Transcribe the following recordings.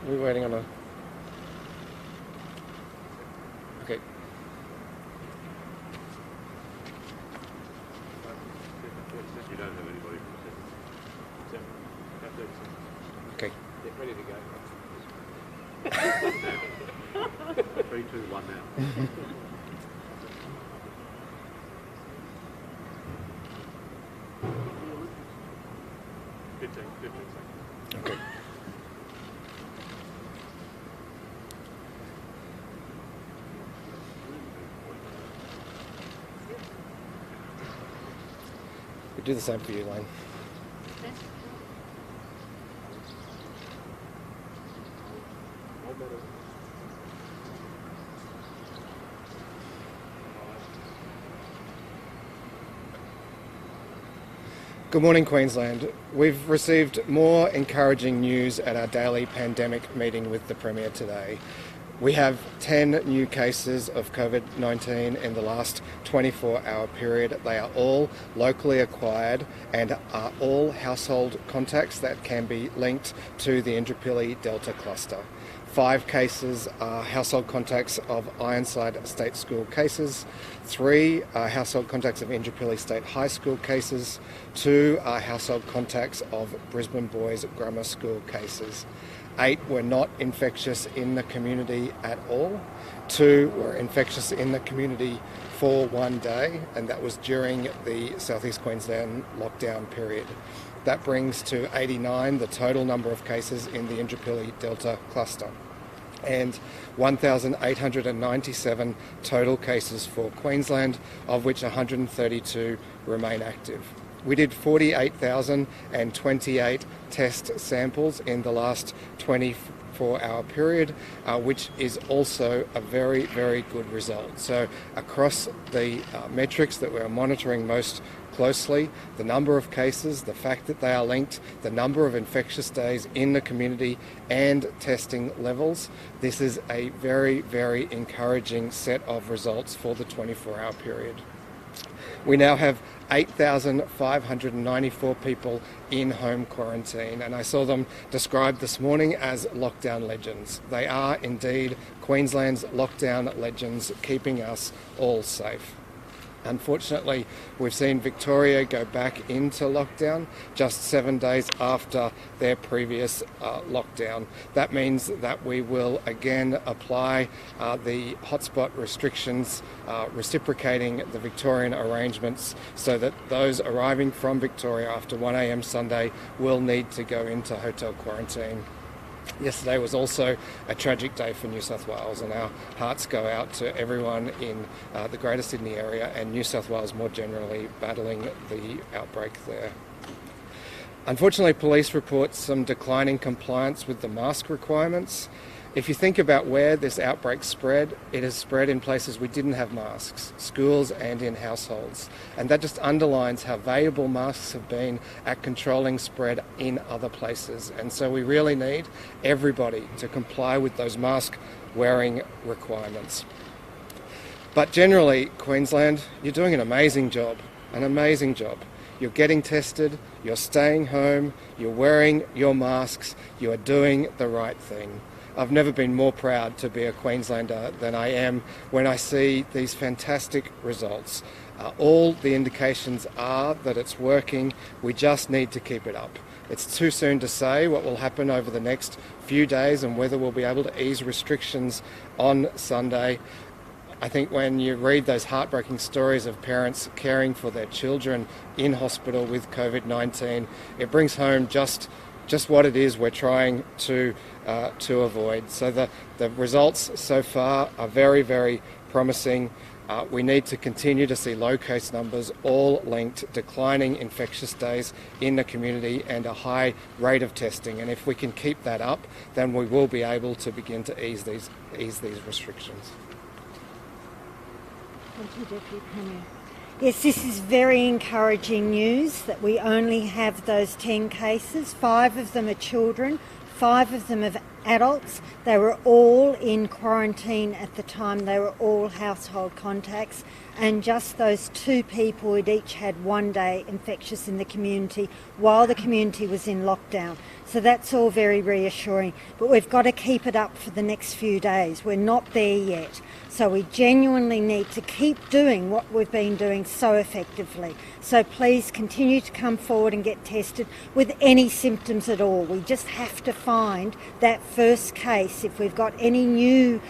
We're waiting on a... Okay. You don't have anybody from the Okay. Get ready to go. 3, 2, 1 now. 15 seconds. Okay. We do the same for you, Lane. Good morning, Queensland. We've received more encouraging news at our daily pandemic meeting with the Premier today. We have 10 new cases of COVID-19 in the last 24-hour period. They are all locally acquired and are all household contacts that can be linked to the Indooroopilly Delta cluster. 5 cases are household contacts of Ironside State School cases, 3 are household contacts of Indooroopilly State High School cases, 2 are household contacts of Brisbane Boys Grammar School cases. 8 were not infectious in the community at all. 2 were infectious in the community for 1 day, and that was during the South East Queensland lockdown period. That brings to 89 the total number of cases in the Indooroopilly Delta cluster, and 1,897 total cases for Queensland, of which 132 remain active. We did 48,028 test samples in the last 24-hour period, which is also a very, very good result. So across the metrics that we're monitoring most closely, the number of cases, the fact that they are linked, the number of infectious days in the community and testing levels, this is a very, very encouraging set of results for the 24-hour period. We now have 8,594 people in home quarantine, and I saw them described this morning as lockdown legends. They are indeed Queensland's lockdown legends, keeping us all safe. Unfortunately, we've seen Victoria go back into lockdown just 7 days after their previous lockdown. That means that we will again apply the hotspot restrictions, reciprocating the Victorian arrangements, so that those arriving from Victoria after 1 a.m. Sunday will need to go into hotel quarantine. Yesterday was also a tragic day for New South Wales, and our hearts go out to everyone in the Greater Sydney area and New South Wales more generally battling the outbreak there. Unfortunately, police report some declining compliance with the mask requirements. If you think about where this outbreak spread, it has spread in places we didn't have masks, schools and in households. And that just underlines how valuable masks have been at controlling spread in other places. And so we really need everybody to comply with those mask wearing requirements. But generally, Queensland, you're doing an amazing job. You're getting tested, you're staying home, you're wearing your masks, you are doing the right thing. I've never been more proud to be a Queenslander than I am when I see these fantastic results. All the indications are that it's working. We just need to keep it up. It's too soon to say what will happen over the next few days and whether we'll be able to ease restrictions on Sunday. I think when you read those heartbreaking stories of parents caring for their children in hospital with COVID-19, it brings home just what it is we're trying to avoid. So the results so far are very, very promising. We need to continue to see low case numbers, all linked, declining infectious days in the community and a high rate of testing. And if we can keep that up, then we will be able to begin to ease these restrictions. Thank you, Deputy Premier. Yes, this is very encouraging news that we only have those 10 cases. 5 of them are children, 5 of them adults. They were all in quarantine at the time. They were all household contacts, and just those 2 people had each had 1 day infectious in the community while the community was in lockdown. So that's all very reassuring, but we've got to keep it up for the next few days. We're not there yet. So we genuinely need to keep doing what we've been doing so effectively. So please continue to come forward and get tested with any symptoms at all. We just have to find that first case. If we've got any new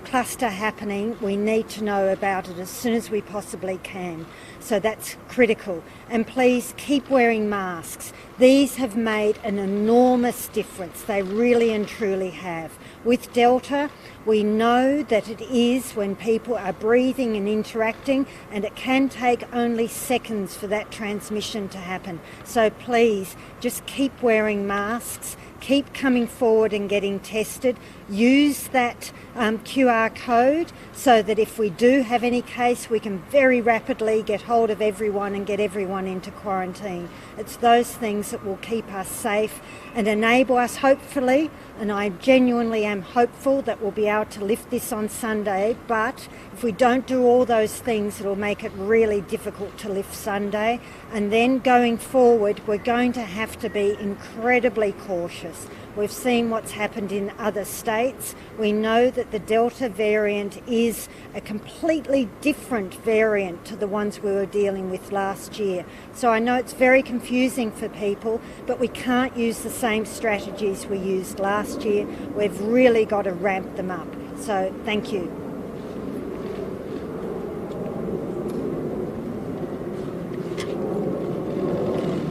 cluster happening, we need to know about it as soon as we possibly can. So that's critical. And please keep wearing masks. These have made an enormous difference. They really and truly have. With Delta, we know that it is when people are breathing and interacting, and it can take only seconds for that transmission to happen. So please just keep wearing masks. Keep coming forward and getting tested. Use that QR code so that if we do have any case, we can very rapidly get hold of everyone and get everyone into quarantine. It's those things that will keep us safe and enable us, hopefully, and I genuinely am hopeful that we'll be able to lift this on Sunday, but if we don't do all those things, it'll make it really difficult to lift Sunday. And then going forward, we're going to have to be incredibly cautious. We've seen what's happened in other states. We know that the Delta variant is a completely different variant to the ones we were dealing with last year. So I know it's very confusing for people, but we can't use the same strategies we used last year. We've really got to ramp them up. So thank you.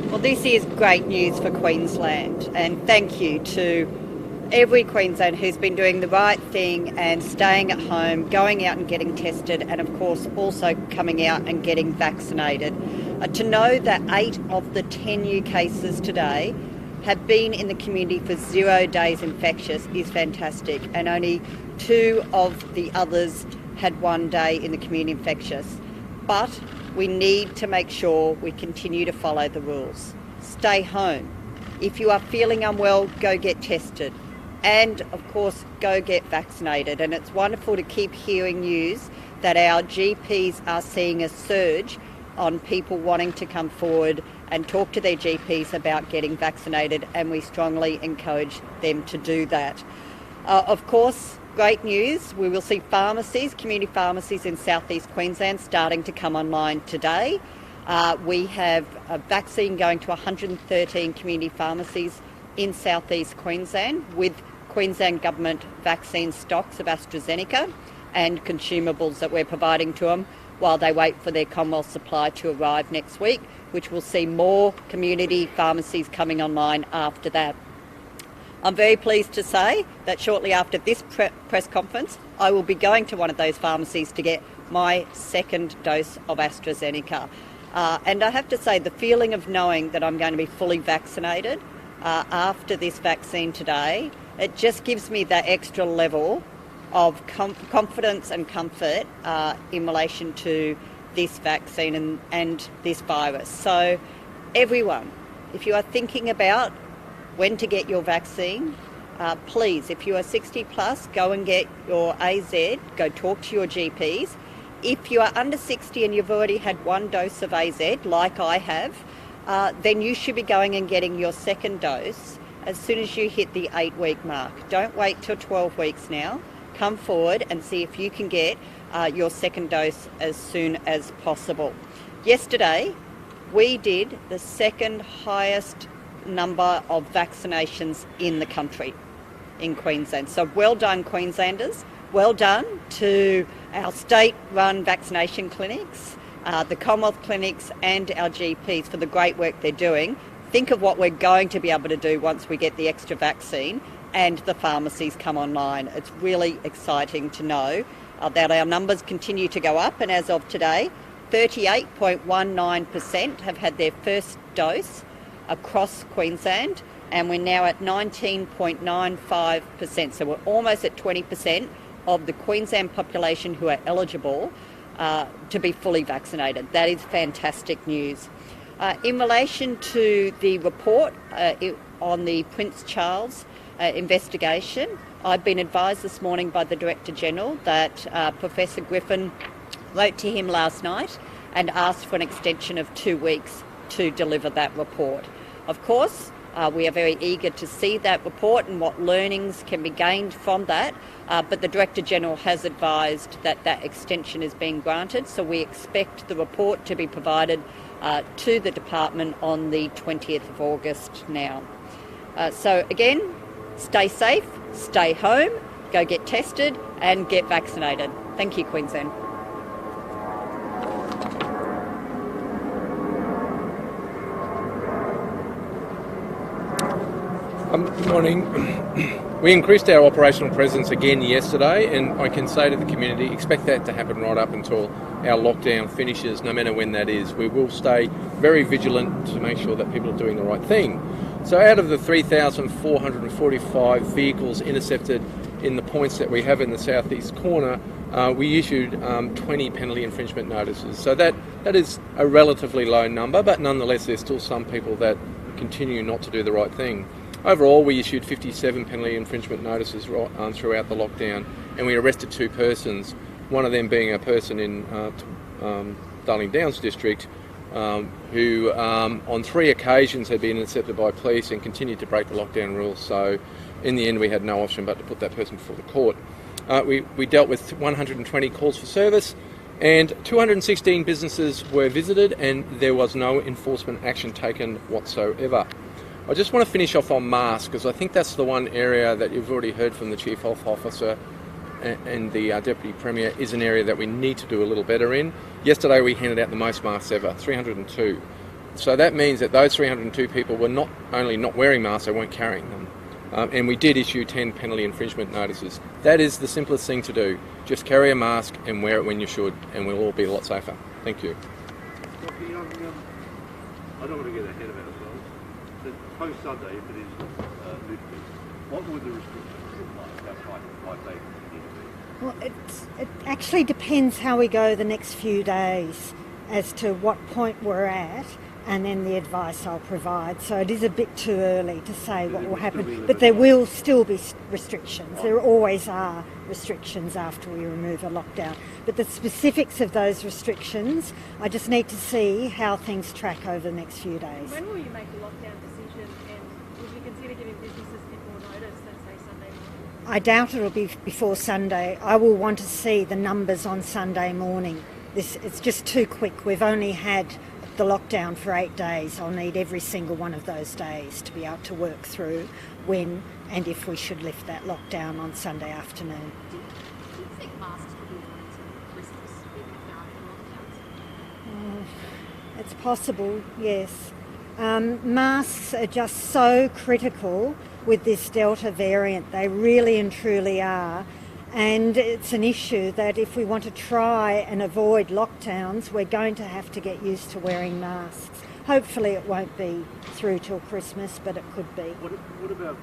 Well, this is great news for Queensland, and thank you to every Queenslander who's been doing the right thing and staying at home, going out and getting tested, and of course also coming out and getting vaccinated. To know that 8 of the 10 new cases today have been in the community for 0 days infectious is fantastic, and only 2 of the others had 1 day in the community infectious. But we need to make sure we continue to follow the rules. Stay home. If you are feeling unwell, go get tested. And of course, go get vaccinated. And it's wonderful to keep hearing news that our GPs are seeing a surge on people wanting to come forward and talk to their GPs about getting vaccinated, and we strongly encourage them to do that. Of course, great news, we will see pharmacies, community pharmacies in southeast Queensland starting to come online today. We have a vaccine going to 113 community pharmacies in southeast Queensland with Queensland Government vaccine stocks of AstraZeneca and consumables that we're providing to them while they wait for their Commonwealth supply to arrive next week, which will see more community pharmacies coming online after that. I'm very pleased to say that shortly after this press conference, I will be going to one of those pharmacies to get my second dose of AstraZeneca. And I have to say, the feeling of knowing that I'm going to be fully vaccinated after this vaccine today, it just gives me that extra level of confidence and comfort in relation to this vaccine and this virus. So everyone, if you are thinking about when to get your vaccine, please, if you are 60 plus, go and get your AZ, go talk to your GPs. If you are under 60 and you've already had 1 dose of AZ, like I have, then you should be going and getting your second dose as soon as you hit the 8-week mark. Don't wait till 12 weeks now. Come forward and see if you can get your second dose as soon as possible. Yesterday, we did the second highest number of vaccinations in the country, in Queensland. So well done, Queenslanders. Well done to our state-run vaccination clinics, the Commonwealth clinics and our GPs for the great work they're doing. Think of what we're going to be able to do once we get the extra vaccine and the pharmacies come online. It's really exciting to know that our numbers continue to go up, and as of today, 38.19% have had their first dose across Queensland, and we're now at 19.95%. So we're almost at 20% of the Queensland population who are eligible to be fully vaccinated. That is fantastic news. In relation to the report on the Prince Charles investigation. I've been advised this morning by the Director General that Professor Griffin wrote to him last night and asked for an extension of 2 weeks to deliver that report. Of course, we are very eager to see that report and what learnings can be gained from that, but the Director General has advised that that extension is being granted, so we expect the report to be provided to the department on the 20th of August now. So again, stay safe, stay home, go get tested and get vaccinated. Thank you, Queensland. Good morning. We increased our operational presence again yesterday, and I can say to the community, expect that to happen right up until our lockdown finishes, no matter when that is. We will stay very vigilant to make sure that people are doing the right thing. So out of the 3,445 vehicles intercepted in the points that we have in the southeast corner, we issued 20 penalty infringement notices. So that is a relatively low number, but nonetheless there's still some people that continue not to do the right thing. Overall, we issued 57 penalty infringement notices throughout the lockdown, and we arrested 2 persons, one of them being a person in Darling Downs district who on 3 occasions had been intercepted by police and continued to break the lockdown rules. So in the end we had no option but to put that person before the court. We dealt with 120 calls for service, and 216 businesses were visited, and there was no enforcement action taken whatsoever. I just want to finish off on masks, because I think that's the one area that you've already heard from the Chief Health Officer and the Deputy Premier is an area that we need to do a little better in. Yesterday we handed out the most masks ever, 302. So that means that those 302 people were not only not wearing masks, they weren't carrying them. And we did issue 10 penalty infringement notices. That is the simplest thing to do. Just carry a mask and wear it when you should, and we'll all be a lot safer. Thank you. I don't want to get ahead of ourselves. Post-Sunday, if it is lifted, what would the restrictions look like? How might they continue to be? Well, it actually depends how we go the next few days as to what point we're at, and then the advice I'll provide. So it is a bit too early to say what will happen, but there will still be restrictions. There always are restrictions after we remove a lockdown. But the specifics of those restrictions, I just need to see how things track over the next few days. When will you make a lockdown decision, and would you consider giving businesses a bit more notice than, say, Sunday morning? I doubt it'll be before Sunday. I will want to see the numbers on Sunday morning. It's just too quick. We've only had the lockdown for 8 days. I'll need every single one of those days to be able to work through when and if we should lift that lockdown on Sunday afternoon. Do you think masks will be worn until Christmas even if there aren't lockdowns? It's possible, yes. Masks are just so critical with this Delta variant. They really and truly are. And it's an issue that if we want to try and avoid lockdowns, we're going to have to get used to wearing masks. Hopefully it won't be through till Christmas, but it could be. What about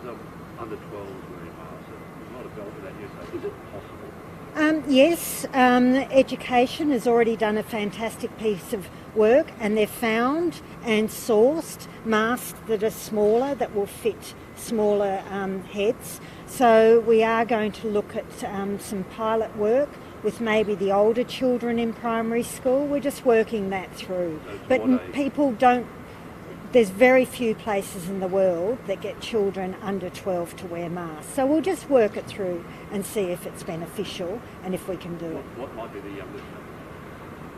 under 12s wearing masks? There's not a bell for that yet, so is it possible? Yes, education has already done a fantastic piece of work, and they've found and sourced masks that are smaller, that will fit smaller heads. So we are going to look at some pilot work with maybe the older children in primary school. We're just working that through. But people don't, there's very few places in the world that get children under 12 to wear masks. So we'll just work it through and see if it's beneficial and if we can do it. What might be the youngest?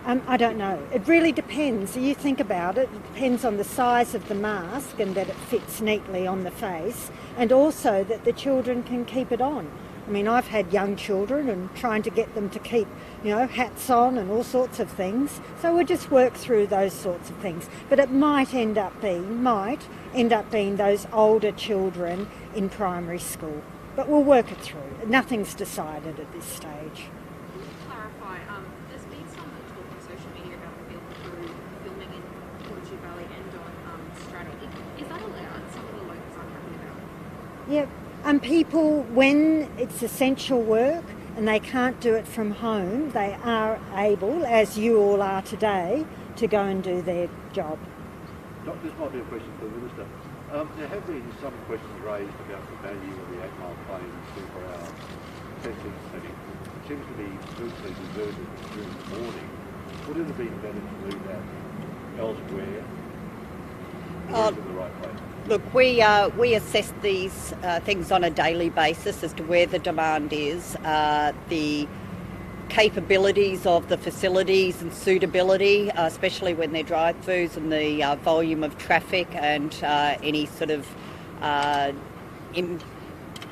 I don't know. It really depends. You think about it, it depends on the size of the mask and that it fits neatly on the face, and also that the children can keep it on. I mean, I've had young children and trying to get them to keep, hats on and all sorts of things. So we'll just work through those sorts of things. But it might end up being those older children in primary school. But we'll work it through. Nothing's decided at this stage. Yeah, and people, when it's essential work and they can't do it from home, they are able, as you all are today, to go and do their job. This might be a question for the Minister. There have been some questions raised about the value of the 8-mile plane 24-hour testing setting. It seems to be virtually deserted during the morning. Would it have been better to do that elsewhere? Or is it the right place? Look, we assess these things on a daily basis as to where the demand is, the capabilities of the facilities and suitability, especially when they're drive-throughs, and the volume of traffic and any sort of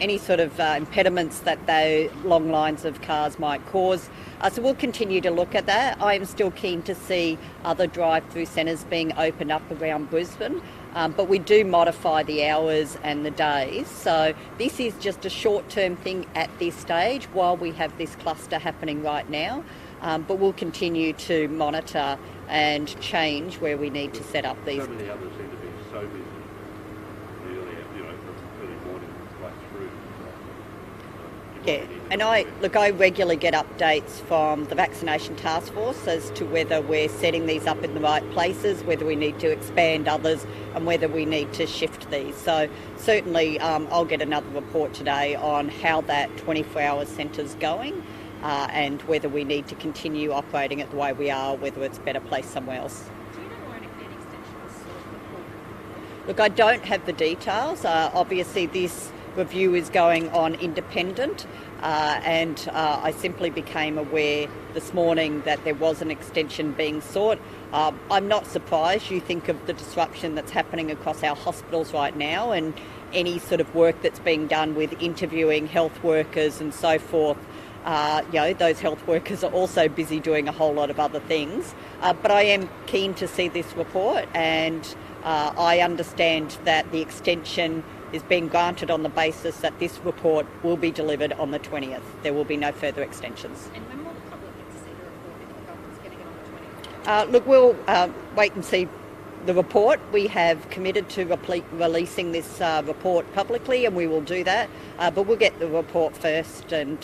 impediments that the long lines of cars might cause. So we'll continue to look at that. I am still keen to see other drive-through centres being opened up around Brisbane, but we do modify the hours and the days. So this is just a short-term thing at this stage while we have this cluster happening right now, but we'll continue to monitor and change where we need to set up these. So many others seem to be so busy from early morning right through. Yeah, and I regularly get updates from the vaccination task force as to whether we're setting these up in the right places, whether we need to expand others, and whether we need to shift these. So certainly I'll get another report today on how that 24-hour centre's going, and whether we need to continue operating it the way we are, or whether it's better placed somewhere else. Do you know when an extension was sort of? Look, I don't have the details. Obviously this review is going on independent, and I simply became aware this morning that there was an extension being sought. I'm not surprised. You think of the disruption that's happening across our hospitals right now, and any sort of work that's being done with interviewing health workers and so forth. Those health workers are also busy doing a whole lot of other things. But I am keen to see this report, and I understand that the extension is being granted on the basis that this report will be delivered on the 20th. There will be no further extensions. And when will the public get to see the report if the government's getting it on the 20th? Look, we'll wait and see the report. We have committed to releasing this report publicly, and we will do that. But we'll get the report first and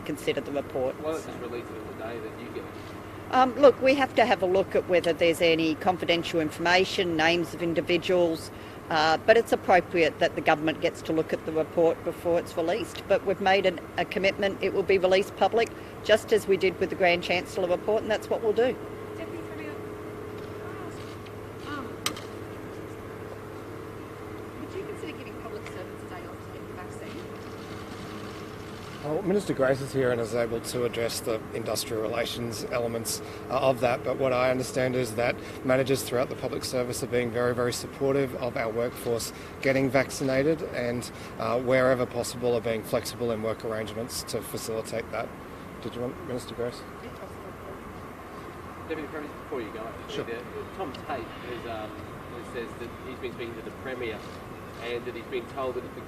consider the report. Why don't you just release it on the day that you get it? Look, we have to have a look at whether there's any confidential information, names of individuals, but it's appropriate that the government gets to look at the report before it's released. But we've made a commitment. It will be released public, just as we did with the Grand Chancellor report, and that's what we'll do. Deputy Premier, would you consider giving public servants a day off to get the vaccine? Well, Minister Grace is here and is able to address the industrial relations elements of that, but what I understand is that managers throughout the public service are being very, very supportive of our workforce getting vaccinated, and wherever possible are being flexible in work arrangements to facilitate that. Did you want Minister Grace? Deputy Premier, before you go, Sure. Tom Tate says that he's been speaking to the Premier and that he's been told that if the